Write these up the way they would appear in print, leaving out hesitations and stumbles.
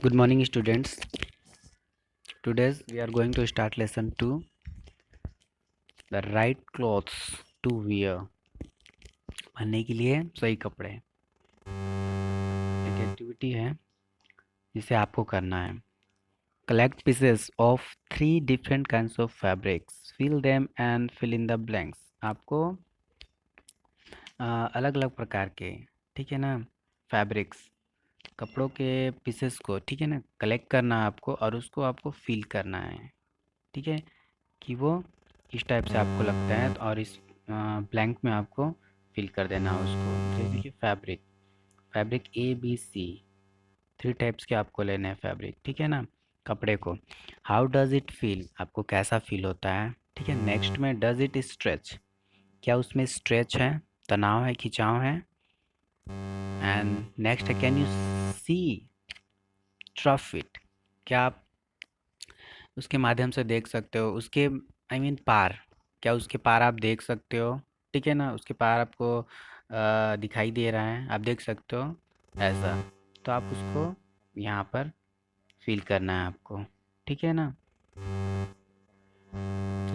Good morning, students. Today we are going to start lesson 2, the right clothes to wear. पहनने के लिए सही कपड़े। एक एक्टिविटी है जिसे आपको करना है। Collect pieces of 3 different kinds of fabrics. Fill them and fill in the blanks. आपको अलग अलग प्रकार के, ठीक है ना, फैब्रिक्स, कपड़ों के पीसेस को, ठीक है ना, कलेक्ट करना है आपको और उसको आपको फिल करना है। ठीक है कि वो इस टाइप से आपको लगता है और इस ब्लैंक में आपको फिल कर देना है उसको। जैसे कि फैब्रिक फैब्रिक ABC 3 टाइप्स के आपको लेने हैं फैब्रिक, ठीक है ना, कपड़े को। हाउ डज इट फील, आपको कैसा फील होता है, ठीक है। नेक्स्ट में डज इट स्ट्रेच, क्या उसमें स्ट्रेच है, तनाव है, खिंचाव है। एंड नेक्स्ट है can you see through it, क्या आप उसके माध्यम से देख सकते हो उसके पार, क्या उसके पार आप देख सकते हो, ठीक है ना, उसके पार आपको दिखाई दे रहा है, आप देख सकते हो ऐसा। तो आप उसको यहाँ पर फील करना है आपको, ठीक है ना।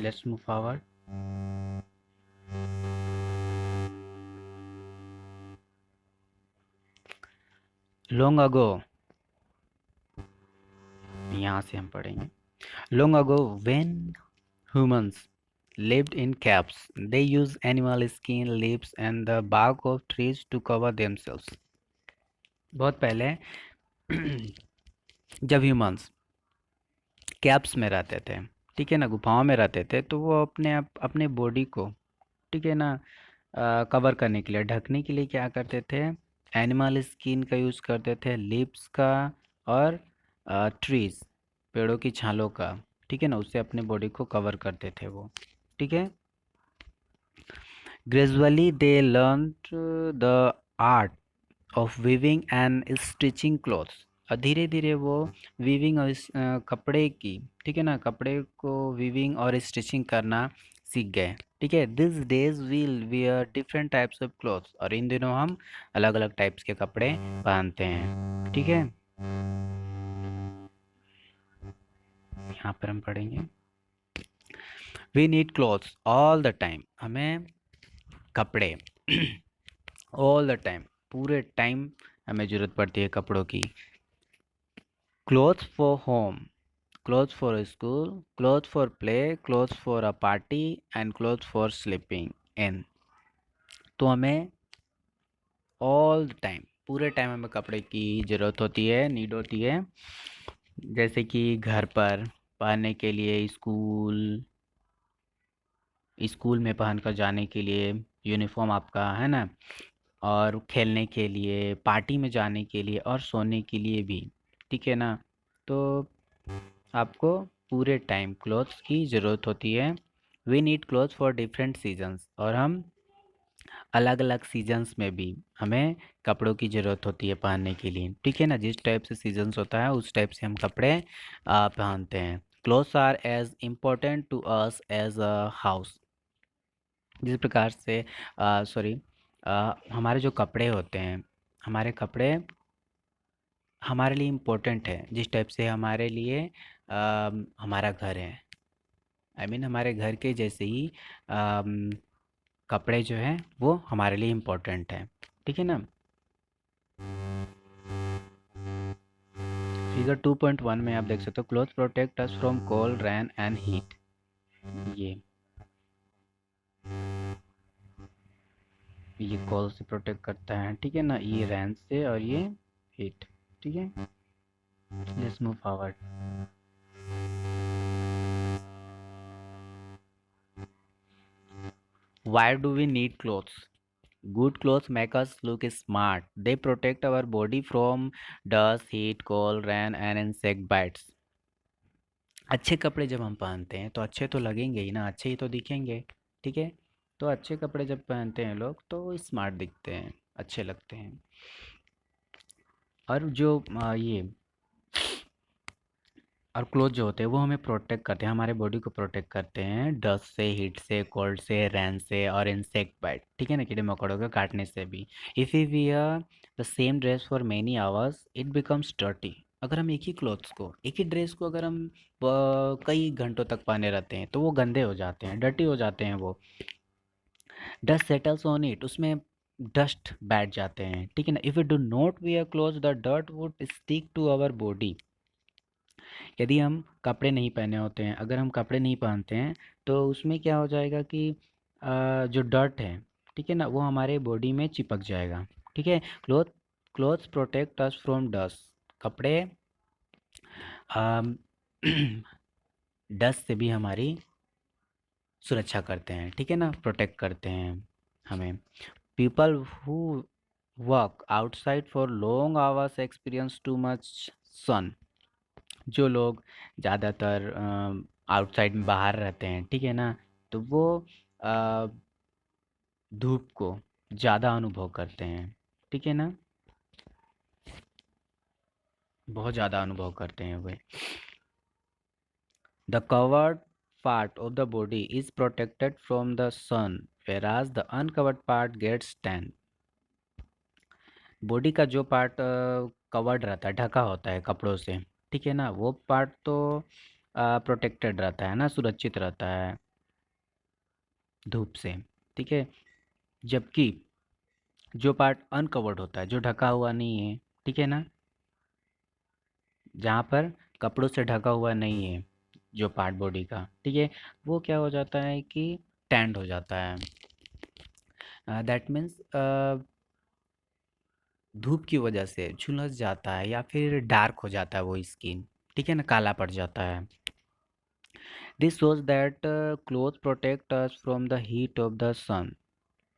Let's move forward. Long ago, यहाँ से हम पढ़ेंगे। Long ago when humans lived in caves, they used animal skin, leaves and the bark of trees to cover themselves। बहुत पहले जब ह्यूमंस कैप्स में रहते थे, ठीक है ना, गुफाओं में रहते थे, तो वो अपने बॉडी को, ठीक है ना, कवर करने के लिए, ढकने के लिए क्या करते थे, एनिमल स्किन का यूज़ करते थे, लीव्स का और ट्रीज, पेड़ों की छालों का, ठीक है ना, उससे अपने बॉडी को कवर करते थे वो, ठीक है। Gradually they learn the art of weaving and stitching clothes, और धीरे धीरे वो वीविंग और कपड़े की, ठीक है ना, कपड़े को वीविंग और स्टिचिंग करना सीख गए, ठीक है। This days we'll wear different types of clothes, और इन दिनों हम अलग अलग टाइप्स के कपड़े पहनते हैं, ठीक है। यहाँ पर हम पढ़ेंगे we need clothes all the time, हमें कपड़े ऑल द टाइम, पूरे टाइम हमें ज़रूरत पड़ती है कपड़ों की। Clothes for home, clothes for school, clothes for play, clothes for a party and clothes for sleeping in। तो हमें ऑल द टाइम, पूरे टाइम हमें कपड़े की ज़रूरत होती है, नीड होती है। जैसे कि घर पर पहनने के लिए, स्कूल में पहन कर जाने के लिए यूनिफॉर्म आपका, है ना, और खेलने के लिए, पार्टी में जाने के लिए और सोने के लिए भी, ठीक है ना। तो आपको पूरे टाइम क्लॉथ्स की ज़रूरत होती है। We need clothes for different seasons, और हम अलग अलग सीजन्स में भी हमें कपड़ों की ज़रूरत होती है पहनने के लिए, ठीक है ना। जिस टाइप से सीजन्स होता है उस टाइप से हम कपड़े पहनते हैं। Clothes are as important to us as a house, जिस प्रकार से सॉरी हमारे जो कपड़े होते हैं, हमारे कपड़े हमारे लिए इम्पोर्टेंट है, जिस टाइप से हमारे लिए हमारा घर है, हमारे घर के जैसे ही अम, कपड़े जो हैं वो हमारे लिए इम्पोर्टेंट है, ठीक है ना। फिगर 2.1 में आप देख सकते हो cloth protect us from cold rain and heat. ये कोल्ड से प्रोटेक्ट करता है, ठीक है ना, ये रेन से और ये हीट, ठीक है। Let's move forward. Why do we need clothes? Good clothes make us look smart. They protect our body from dust, heat, cold, rain and insect bites. अच्छे कपड़े जब हम पहनते हैं तो अच्छे तो लगेंगे ही ना, अच्छे ही तो दिखेंगे, ठीक है। तो अच्छे कपड़े जब पहनते हैं लोग तो वो स्मार्ट दिखते हैं, अच्छे लगते हैं। और जो ये और क्लोथ जो होते हैं वो हमें प्रोटेक्ट करते हैं, हमारे बॉडी को प्रोटेक्ट करते हैं डस्ट से, हीट से, कोल्ड से, रैन से और इंसेक्ट बाइट, ठीक है ना, कीड़े मकोड़ों के काटने से भी। If you wear the same dress for many hours it becomes dirty, अगर हम एक ही क्लॉथ्स को, एक ही ड्रेस को अगर हम कई घंटों तक पहने रहते हैं तो वो गंदे हो जाते हैं, डर्टी हो जाते हैं वो। डस्ट सेटल्स ऑन इट, उसमें डस्ट बैठ जाते हैं, ठीक है ना। If you do not wear clothes the dirt would stick to our body. यदि हम कपड़े नहीं पहने होते हैं, अगर हम कपड़े नहीं पहनते हैं तो उसमें क्या हो जाएगा कि जो डर्ट है, ठीक है ना, वो हमारे बॉडी में चिपक जाएगा, ठीक है। Cloth clothes protect us from dust. कपड़े डस्ट से भी हमारी सुरक्षा करते हैं, ठीक है ना, प्रोटेक्ट करते हैं हमें। People who work outside for long hours experience too much sun. जो लोग ज़्यादातर आउटसाइड में बाहर रहते हैं, ठीक है ना, तो वो अ, धूप को ज़्यादा अनुभव करते हैं, ठीक है ना, बहुत ज़्यादा अनुभव करते हैं वे। The covered part of the body is protected from the sun whereas the uncovered part gets tan। Body का जो पार्ट कवर्ड रहता है, ढका होता है कपड़ों से, ठीक है ना, वो पार्ट तो प्रोटेक्टेड रहता है ना, सुरक्षित रहता है धूप से, ठीक है। जबकि जो पार्ट अनकवर्ड होता है, जो ढका हुआ नहीं है, ठीक है ना, जहाँ पर कपड़ों से ढका हुआ नहीं है जो पार्ट बॉडी का, ठीक है, वो क्या हो जाता है कि टैंड हो जाता है। दैट मीन्स धूप की वजह से झुलस जाता है या फिर डार्क हो जाता है वो स्किन, ठीक है ना, काला पड़ जाता है। This shows that cloth protect us from the heat of the sun.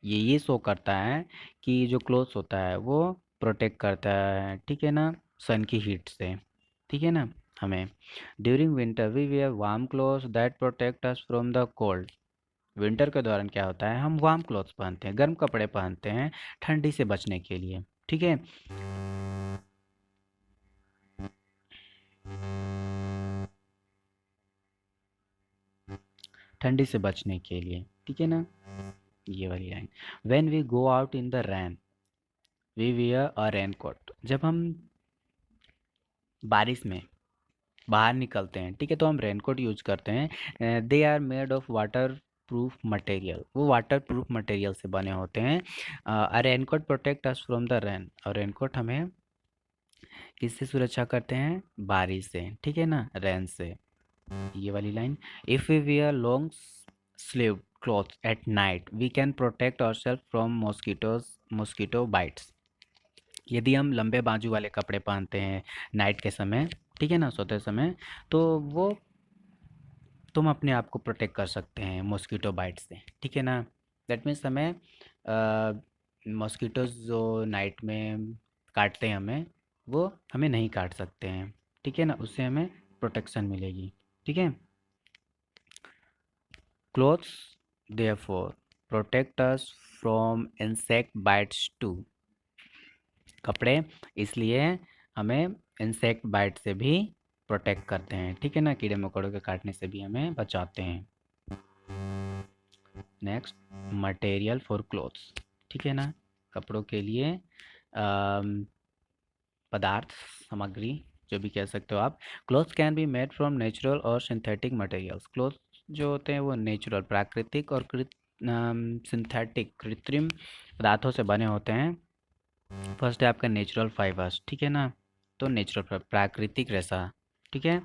ये शो करता है कि जो क्लोथ्स होता है वो प्रोटेक्ट करता है, ठीक है ना, सन की हीट से, ठीक है ना, हमें। During winter we wear warm clothes that protect us from the cold. Winter के दौरान क्या होता है, हम वार्म क्लोथ्स पहनते हैं, गर्म कपड़े पहनते हैं ठंडी से बचने के लिए, ठीक है। ठंडी से बचने के लिए, ठीक है ना, ये वाली line. When we go out in the rain we wear a raincoat. जब हम बारिश में बाहर निकलते हैं, ठीक है, तो हम रेनकोट यूज करते हैं। They are made of waterproof material, वो वाटर प्रूफ मटेरियल से बने होते हैं। A raincoat protect us from the rain, और रेनकोट हमें किससे सुरक्षा करते हैं, बारिश से, ठीक है ना, रेन से, ये वाली line. If we wear long sleeve cloth at night we can protect ourselves from mosquito bites. यदि हम लंबे बाजू वाले कपड़े पहनते हैं नाइट के समय, ठीक है ना, सोते समय, तो वो तुम अपने आप को प्रोटेक्ट कर सकते हैं मॉस्किटो बाइट से, ठीक है ना। दैट मीन्स हमें मॉस्किटोज जो नाइट में काटते हैं हमें, वो हमें नहीं काट सकते हैं, ठीक है ना, उससे हमें प्रोटेक्शन मिलेगी, ठीक है। Clothes therefore protect us from insect bites too. कपड़े इसलिए हमें इंसेक्ट बाइट से भी प्रोटेक्ट करते हैं, ठीक है ना, कीड़े मकोड़ों के काटने से भी हमें बचाते हैं। नेक्स्ट, मटेरियल फॉर क्लोथ्स, ठीक है ना, कपड़ों के लिए पदार्थ, सामग्री, जो भी कह सकते हो आप। Clothes can be made from natural और सिंथेटिक मटेरियल्स। क्लोथ्स जो होते हैं वो नेचुरल, प्राकृतिक, और सिंथेटिक, कृत्रिम पदार्थों से बने होते हैं। फर्स्ट है आपका नेचुरल फाइबर्स, ठीक है ना, तो नेचुरल प्राकृतिक रेशा, ठीक है।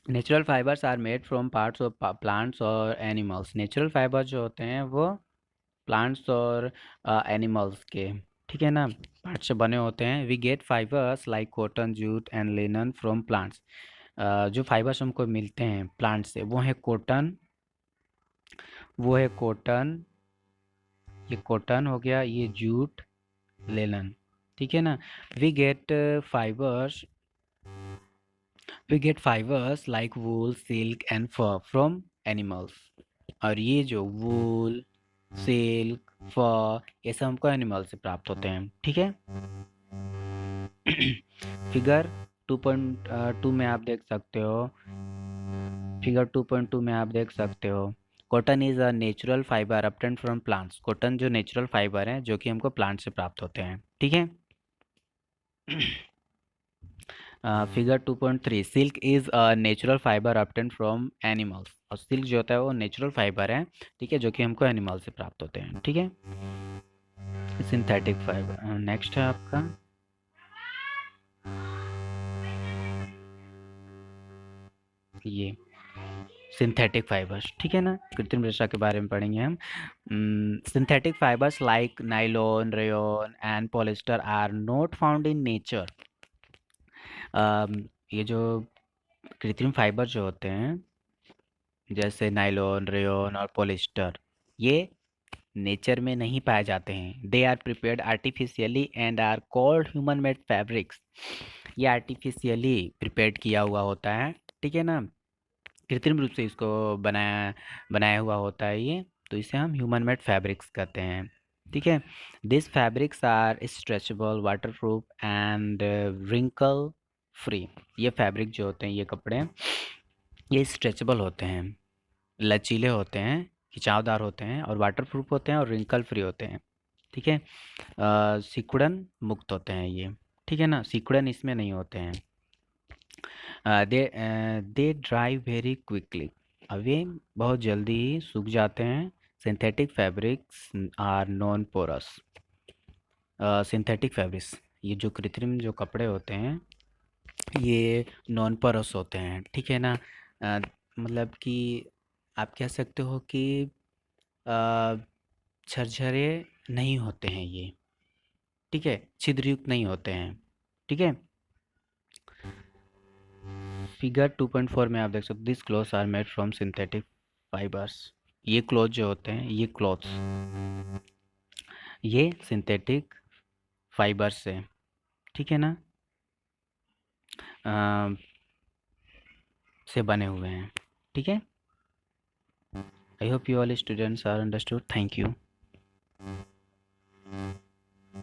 Natural fibres are made from parts of plants और एनिमल्स। नेचुरल फाइबर जो होते हैं वो प्लांट्स और एनिमल्स के, ठीक है ना, पार्ट से बने होते हैं। We get fibres like cotton, jute and linen from plants. जो फाइबर्स हमको मिलते हैं प्लांट से वो है कॉटन, वो है कॉटन, ये कॉटन हो गया, ये जूट, लिनन, ठीक है ना। We get fibres we get fibres like wool, silk and fur from animals. और ये जो वूल, सिल्क, फर, ये सब हमको एनिमल से प्राप्त होते हैं, ठीक है। फिगर 2.2 में आप देख सकते हो, फिगर 2.2 में आप देख सकते हो, cotton is a natural fibre obtained from plants. Cotton जो नेचुरल फाइबर है जो कि हमको प्लांट से प्राप्त होते हैं, ठीक है। Figure 2.3, silk is a natural fibre obtained from animals. और सिल्क जो होता है वो नेचुरल फाइबर है, ठीक है, जो कि हमको एनिमल से प्राप्त होते हैं, ठीक है। सिंथेटिक फाइबर नेक्स्ट है आपका। ये सिंथेटिक फाइबर्स, ठीक है ना, कृत्रिम रेशा के बारे में पढ़ेंगे हम। Synthetic fibres like nylon, rayon and polyester are not found in nature. ये जो कृत्रिम फाइबर जो होते हैं, जैसे नाइलॉन, रेयॉन और पॉलिस्टर, ये नेचर में नहीं पाए जाते हैं। They are prepared artificially and are called human made fabrics. ये आर्टिफिशियली प्रिपेयर्ड किया हुआ होता है, ठीक है ना, कृत्रिम रूप से इसको बनाया बनाया हुआ होता है ये, तो इसे हम ह्यूमन मेड फैब्रिक्स कहते हैं, ठीक है। This fabrics are stretchable, waterproof and wrinkle free. ये फैब्रिक जो होते हैं, ये कपड़े, ये स्ट्रेचेबल होते हैं, लचीले होते हैं, खिंचावदार होते हैं और वाटर प्रूफ होते हैं और रिंकल फ्री होते हैं, ठीक है। सिकुड़न मुक्त होते हैं ये, ठीक है ना, सिकुड़न इसमें नहीं होते हैं। They dry very quickly. अब ये बहुत जल्दी ही सूख जाते हैं। Synthetic fabrics are non porous. Synthetic fabrics, ये जो कृत्रिम जो कपड़े होते हैं, ये नॉन पोरस होते हैं, ठीक है ना। मतलब कि आप कह सकते हो कि अ, झरझरे नहीं होते हैं ये, ठीक है, छिद्रयुक्त नहीं होते हैं, ठीक है। फिगर 2.4 में आप देख सकते हो, this clothes are made from synthetic fibres. ये क्लॉथ जो होते हैं, ये क्लॉथ्स, ये सिंथेटिक फाइबर से, ठीक है ना, अ, से बने हुए हैं, ठीक है। I hope you all students are understood. Thank you.